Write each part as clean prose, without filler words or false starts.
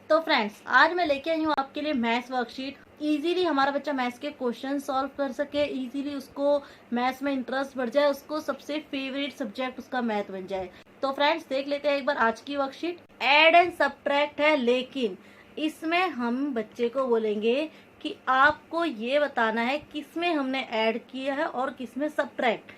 तो फ्रेंड्स, आज मैं लेके आई हूँ आपके लिए मैथ्स वर्कशीट। इजीली हमारा बच्चा मैथ्स के क्वेश्चन सॉल्व कर सके, इजीली उसको मैथ्स में इंटरेस्ट बढ़ जाए, उसको सबसे फेवरेट सब्जेक्ट उसका मैथ बन जाए। तो फ्रेंड्स, देख लेते हैं एक बार आज की वर्कशीट। ऐड एंड सब्ट्रैक्ट है, लेकिन इसमें हम बच्चे को बोलेंगे कि आपको ये बताना है किसमें हमने ऐड किया है और किसमें सब्ट्रैक्ट।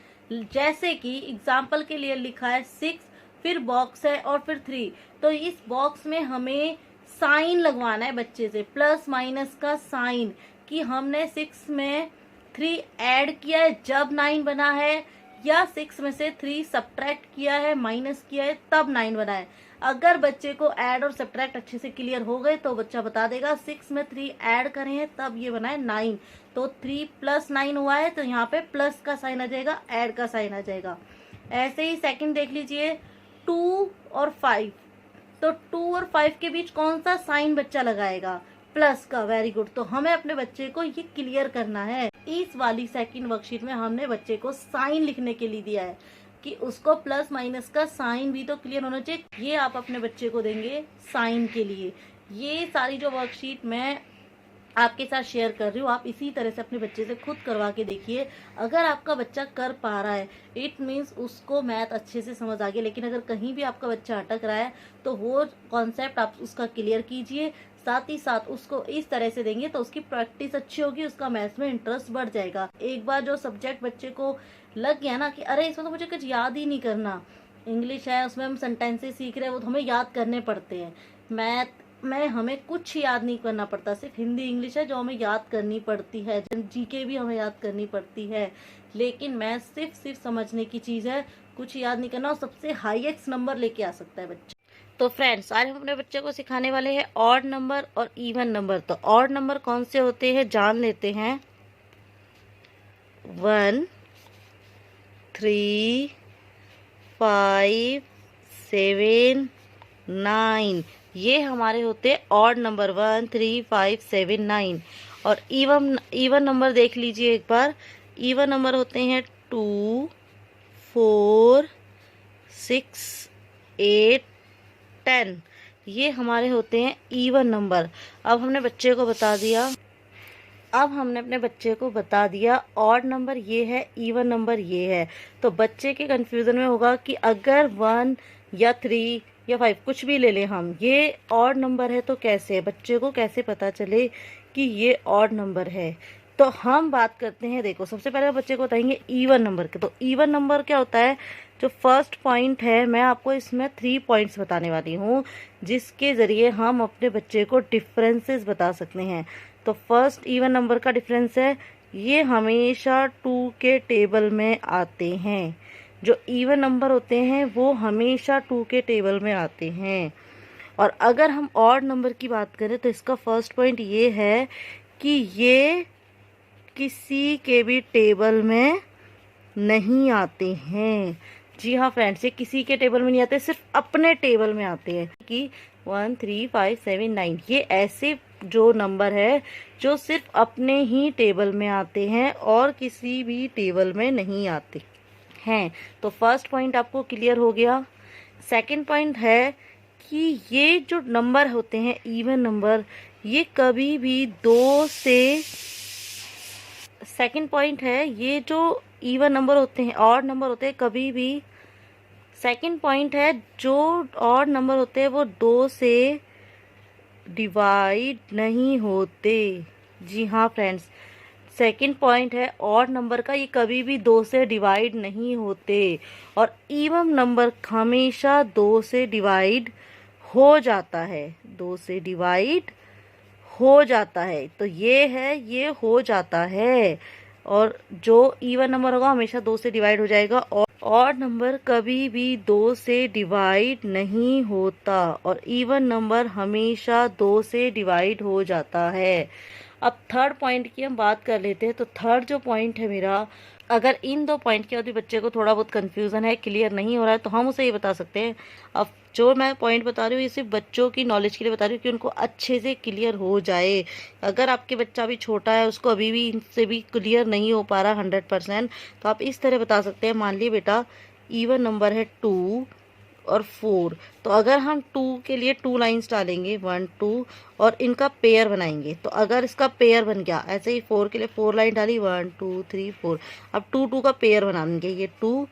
जैसे कि एग्जाम्पल के लिए लिखा है 6, फिर बॉक्स है और फिर 3। तो इस बॉक्स में हमें साइन लगवाना है बच्चे से, प्लस माइनस का साइन, कि हमने 6 में 3 ऐड किया है जब 9 बना है, या 6 में से 3 सब्ट्रैक्ट किया है, माइनस किया है, तब 9 बना है। अगर बच्चे को ऐड और सब्ट्रैक्ट अच्छे से क्लियर हो गए तो बच्चा बता देगा 6 में 3 ऐड करे हैं तब ये बना है 9। तो 3 + 9 हुआ है, तो यहाँ पे प्लस का साइन आ जाएगा, ऐड का साइन आ जाएगा। ऐसे ही सेकंड देख लीजिए, 2 और 5। तो 2 और 5 के बीच कौन सा साइन बच्चा लगाएगा? प्लस का। Very good. तो हमें अपने बच्चे को ये क्लियर करना है। इस वाली सेकंड वर्कशीट में हमने बच्चे को साइन लिखने के लिए दिया है कि उसको प्लस माइनस का साइन भी तो क्लियर होना चाहिए। ये आप अपने बच्चे को देंगे साइन के लिए। ये सारी जो वर्कशीट मैं आपके साथ शेयर कर रही हूँ, आप इसी तरह से अपने बच्चे से खुद करवा के देखिए। अगर आपका बच्चा कर पा रहा है, इट मीन्स उसको मैथ अच्छे से समझ आ गया। लेकिन अगर कहीं भी आपका बच्चा अटक रहा है तो वो कॉन्सेप्ट आप उसका क्लियर कीजिए। साथ ही साथ उसको इस तरह से देंगे तो उसकी प्रैक्टिस अच्छी होगी, उसका मैथ्स में इंटरेस्ट बढ़ जाएगा। एक बार जो सब्जेक्ट बच्चे को लग गया ना कि अरे इसमें तो मुझे कुछ याद ही नहीं करना, इंग्लिश है उसमें हम सेंटेंसेस सीख रहे हैं, वो तो हमें याद करने पड़ते हैं। मैथ में हमें कुछ याद नहीं करना पड़ता, सिर्फ हिंदी इंग्लिश है जो हमें याद करनी पड़ती है, जीके भी हमें याद करनी पड़ती है। लेकिन मैथ सिर्फ समझने की चीज़ है, कुछ याद नहीं करना, और सबसे हाईएस्ट नंबर लेके आ सकता है बच्चा। तो फ्रेंड्स, आज हम अपने बच्चे को सिखाने वाले हैं ऑड नंबर और इवन नंबर। तो ऑड नंबर कौन से होते हैं जान लेते हैं। 1, 3, 5, 7, 9, ये हमारे होते हैं ऑड नंबर। 1, 3, 5, 7, 9। और इवन नंबर देख लीजिए एक बार। इवन नंबर होते हैं 2, 4, 6, 8, 10। ये हमारे होते हैं इवन नंबर। अब हमने अपने बच्चे को बता दिया ऑड नंबर ये है, इवन नंबर ये है। तो बच्चे के कंफ्यूजन में होगा कि अगर 1 या 3 या 5 कुछ भी ले लें हम, ये ऑड नंबर है तो कैसे, बच्चे को कैसे पता चले कि ये ऑड नंबर है। तो हम बात करते हैं, देखो सबसे पहले बच्चे को बताएंगे इवन नंबर के। तो इवन नंबर क्या होता है? जो फर्स्ट पॉइंट है, मैं आपको इसमें 3 पॉइंट्स बताने वाली हूँ जिसके ज़रिए हम अपने बच्चे को डिफरेंसेस बता सकते हैं। तो फर्स्ट इवन नंबर का डिफरेंस है, ये हमेशा 2 के टेबल में आते हैं। जो इवन नंबर होते हैं वो हमेशा 2 के टेबल में आते हैं। और अगर हम ऑड नंबर की बात करें तो इसका फर्स्ट पॉइंट ये है कि ये किसी के भी टेबल में नहीं आते हैं। जी हाँ फ्रेंड्स, ये किसी के टेबल में नहीं आते, सिर्फ अपने टेबल में आते हैं। कि 1, 3, 5, 7, 9 ये ऐसे जो नंबर है जो सिर्फ अपने ही टेबल में आते हैं और किसी भी टेबल में नहीं आते हैं। तो फर्स्ट पॉइंट आपको क्लियर हो गया। सेकंड पॉइंट है कि ये जो नंबर होते हैं इवन नंबर, ये कभी भी 2 से, सेकंड पॉइंट है ये जो इवन नंबर होते हैं, ऑड नंबर होते हैं, कभी भी, सेकंड पॉइंट है जो ऑड नंबर होते हैं वो 2 से डिवाइड नहीं होते। जी हाँ फ्रेंड्स, सेकंड पॉइंट है ऑड नंबर का, ये कभी भी 2 से डिवाइड नहीं होते। और इवन नंबर हमेशा 2 से डिवाइड हो जाता है, 2 से डिवाइड हो जाता है। तो ये है, ये हो जाता है। और जो इवन नंबर होगा हमेशा 2 से डिवाइड हो जाएगा, और ऑड नंबर कभी भी 2 से डिवाइड नहीं होता, और इवन नंबर हमेशा 2 से डिवाइड हो जाता है। अब थर्ड पॉइंट की हम बात कर लेते हैं। तो थर्ड जो पॉइंट है मेरा, अगर इन 2 पॉइंट के बाद भी बच्चे को थोड़ा बहुत कंफ्यूजन है, क्लियर नहीं हो रहा है, तो हम उसे ये बता सकते हैं। अब जो मैं पॉइंट बता रही हूँ ये सिर्फ बच्चों की नॉलेज के लिए बता रही हूँ कि उनको अच्छे से क्लियर हो जाए। अगर आपके बच्चा भी छोटा है, उसको अभी भी इनसे भी क्लियर नहीं हो पा रहा 100%, तो आप इस तरह बता सकते हैं। मान लीजिए बेटा इवन नंबर है 2 और 4। तो अगर हम 2 के लिए 2 लाइंस डालेंगे 1 2 और इनका पेयर बनाएंगे, तो अगर इसका पेयर बन गया, ऐसे ही 4 के लिए 4 लाइन डाली 1 2 3 4, अब 2 2 का पेयर बनाएंगे, ये 2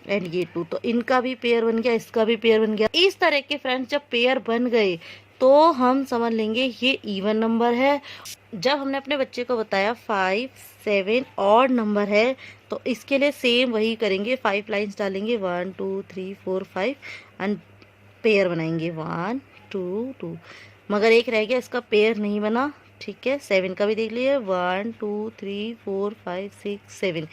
एंड ये 2, तो इनका भी पेयर बन गया, इसका भी पेयर बन गया। इस तरह के फ्रेंड्स जब पेयर बन गए तो हम समझ लेंगे ये इवन नंबर है। जब हमने अपने बच्चे को बताया 5 7 ऑड नंबर है, तो इसके लिए सेम वही करेंगे, 5 लाइंस डालेंगे 1 2 3 4 5 एंड पेयर बनाएंगे 1 2 2, मगर एक रह गया, इसका पेयर नहीं बना। ठीक है, 7 का भी देख लीजिए 1 2 3 4 5 6 7,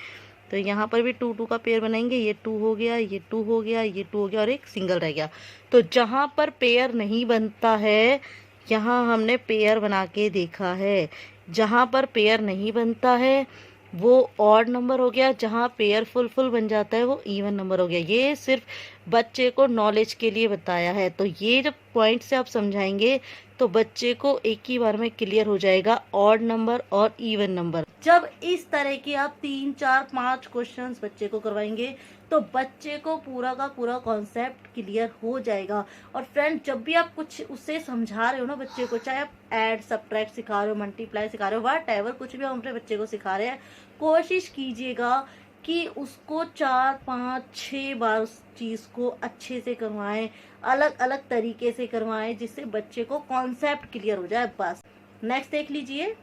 तो यहाँ पर भी 2 2 का पेयर बनाएंगे, ये 2 हो गया, ये 2 हो गया, ये 2 हो गया और एक सिंगल रह गया। तो जहाँ पर पेयर नहीं बनता है यहाँ हमने पेयर बना के देखा है, जहाँ पर पेयर नहीं बनता है वो ऑड नंबर हो गया, जहाँ पेयर फुल बन जाता है वो इवन नंबर हो गया। ये सिर्फ बच्चे को नॉलेज के लिए बताया है। तो ये जब पॉइंट से आप समझाएंगे तो बच्चे को एक ही बार में क्लियर हो जाएगा ऑड नंबर और इवन नंबर। जब इस तरह के आप 3 4 5 क्वेश्चंस बच्चे को करवाएंगे तो बच्चे को पूरा का पूरा कॉन्सेप्ट क्लियर हो जाएगा। और फ्रेंड, जब भी आप कुछ उसे समझा रहे हो ना बच्चे को, चाहे आप ऐड सब्ट्रैक्ट सिखा रहे हो, मल्टीप्लाई सिखा रहे हो, व्हाटएवर, कुछ भी हम अपने बच्चे को सिखा रहे हैं, कोशिश कीजिएगा कि उसको 4 5 6 बार उस चीज को अच्छे से करवाएं, अलग अलग तरीके से करवाएं, जिससे बच्चे को कॉन्सेप्ट क्लियर हो जाए बस। नेक्स्ट देख लीजिए,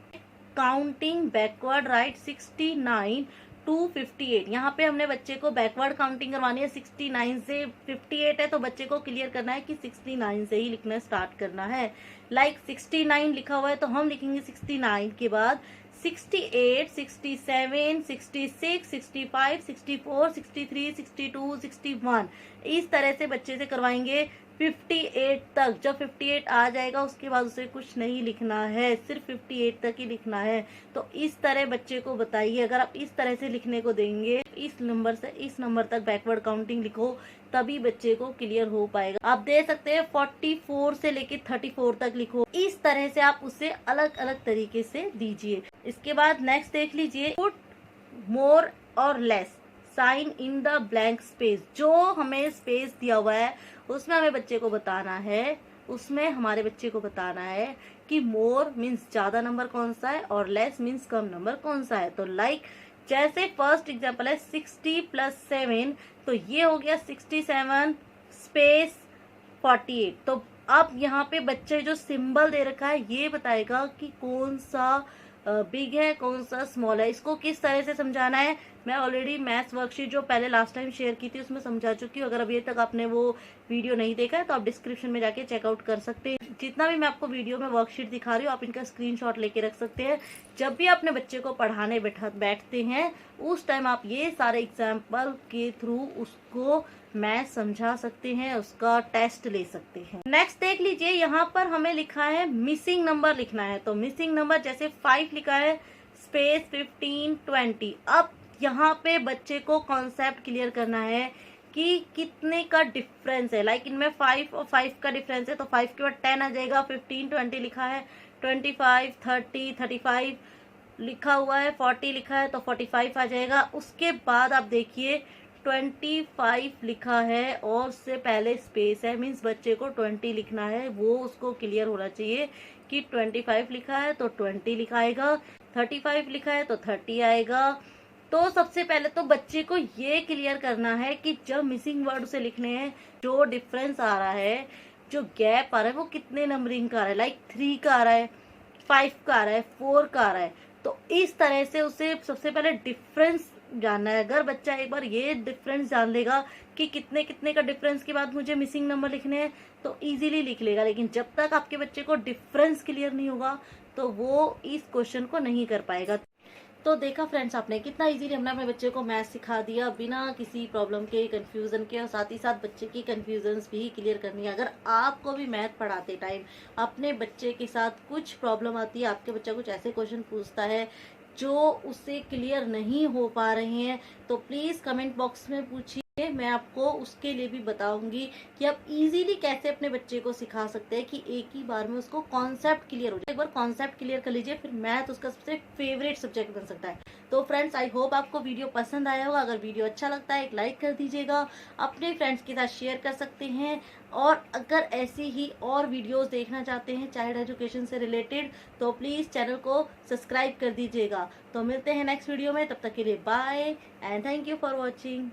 काउंटिंग बैकवर्ड राइट 69 टू 58। यहाँ पे हमने बच्चे को बैकवर्ड काउंटिंग करवानी है, 69 से 58 है तो बच्चे को क्लियर करना है कि 69 से ही लिखना स्टार्ट करना है। लाइक 69 लिखा हुआ है तो हम लिखेंगे 69 के बाद 68 67 66 65 64 63 62 61, इस तरह से बच्चे से करवाएंगे 58 तक। जब 58 आ जाएगा उसके बाद उसे कुछ नहीं लिखना है, सिर्फ 58 तक ही लिखना है। तो इस तरह बच्चे को बताइए, अगर आप इस तरह से लिखने को देंगे, इस नंबर से इस नंबर तक बैकवर्ड काउंटिंग लिखो, तभी बच्चे को क्लियर हो पाएगा। आप दे सकते हैं 44 से लेके 34 तक लिखो, इस तरह से आप उसे अलग अलग तरीके से दीजिए। इसके बाद नेक्स्ट देख लीजिए, पुट मोर और less sign in the blank space. जो हमें स्पेस दिया हुआ है उसमें हमें बच्चे को बताना है, उसमें हमारे बच्चे को बताना है कि मोर मीन्स ज्यादा नंबर कौन सा है और लेस मीन्स कम नंबर कौन सा है। तो लाइक जैसे फर्स्ट एग्जांपल है 60 + 7, तो ये हो गया 67 स्पेस 48। तो अब यहाँ पे बच्चे जो सिंबल दे रखा है ये बताएगा कि कौन सा बिग है कौन सा स्मॉल है। इसको किस तरह से समझाना है मैं ऑलरेडी मैथ्स वर्कशीट जो पहले लास्ट टाइम शेयर की थी उसमें समझा चुकी हूँ। अगर अभी तक आपने वो वीडियो नहीं देखा है तो आप डिस्क्रिप्शन में जाके चेकआउट कर सकते हैं। जितना भी मैं आपको वीडियो में वर्कशीट दिखा रही हूँ आप इनका स्क्रीनशॉट लेके रख सकते हैं। जब भी अपने बच्चे को पढ़ाने बैठते हैं उस टाइम आप ये सारे एग्जाम्पल के थ्रू उसको मैथ समझा सकते हैं, उसका टेस्ट ले सकते हैं। नेक्स्ट देख लीजिए, यहाँ पर हमें लिखा है मिसिंग नंबर लिखना है। तो मिसिंग नंबर जैसे 5 लिखा है स्पेस 15 20। अब यहाँ पे बच्चे को कॉन्सेप्ट क्लियर करना है कि कितने का डिफरेंस है। लाइक इनमें 5 और 5 का डिफरेंस है तो 5 के बाद 10 आ जाएगा। 15 20 लिखा है, 25 30 35 लिखा हुआ है, 40 लिखा है तो 45 आ जाएगा। उसके बाद आप देखिए 25 लिखा है और उससे पहले स्पेस है, मीन्स बच्चे को 20 लिखना है। वो उसको क्लियर होना चाहिए कि 25 लिखा है तो 20 लिखाएगा, 35 लिखा है तो 30 आएगा। तो सबसे पहले तो बच्चे को ये क्लियर करना है कि जब मिसिंग वर्ड से लिखने हैं, जो डिफरेंस आ रहा है, जो गैप आ रहा है, वो कितने नंबरिंग का आ रहा है। लाइक 3 का आ रहा है, 5 का आ रहा है, 4 का आ रहा है। तो इस तरह से उसे सबसे पहले डिफरेंस जानना है। अगर बच्चा एक बार ये डिफरेंस जान लेगा कि कितने कितने का डिफरेंस के बाद मुझे मिसिंग नंबर लिखने हैं तो इजीली लिख लेगा। लेकिन जब तक आपके बच्चे को डिफरेंस क्लियर नहीं होगा तो वो इस क्वेश्चन को नहीं कर पाएगा। तो देखा फ्रेंड्स, आपने कितना इजीली हमने अपने बच्चे को मैथ सिखा दिया बिना किसी प्रॉब्लम के, कंफ्यूजन के, और साथ ही साथ बच्चे की कंफ्यूजन्स भी क्लियर करनी है। अगर आपको भी मैथ पढ़ाते टाइम अपने बच्चे के साथ कुछ प्रॉब्लम आती है, आपके बच्चा कुछ ऐसे क्वेश्चन पूछता है जो उससे क्लियर नहीं हो पा रहे हैं, तो प्लीज कमेंट बॉक्स में पूछिए। मैं आपको उसके लिए भी बताऊंगी कि आप इजीली कैसे अपने बच्चे को सिखा सकते हैं कि एक ही बार में उसको कॉन्सेप्ट क्लियर हो जाए। एक बार कॉन्सेप्ट क्लियर कर लीजिए, फिर मैथ उसका सबसे फेवरेट सब्जेक्ट बन सकता है। तो फ्रेंड्स, आई होप आपको वीडियो पसंद आया होगा। अगर वीडियो अच्छा लगता है एक लाइक कर दीजिएगा, अपने फ्रेंड्स के साथ शेयर कर सकते हैं। और अगर ऐसी ही और वीडियोस देखना चाहते हैं चाइल्ड एजुकेशन से रिलेटेड, तो प्लीज चैनल को सब्सक्राइब कर दीजिएगा। तो मिलते हैं नेक्स्ट वीडियो में, तब तक के लिए bye and thank you for watching.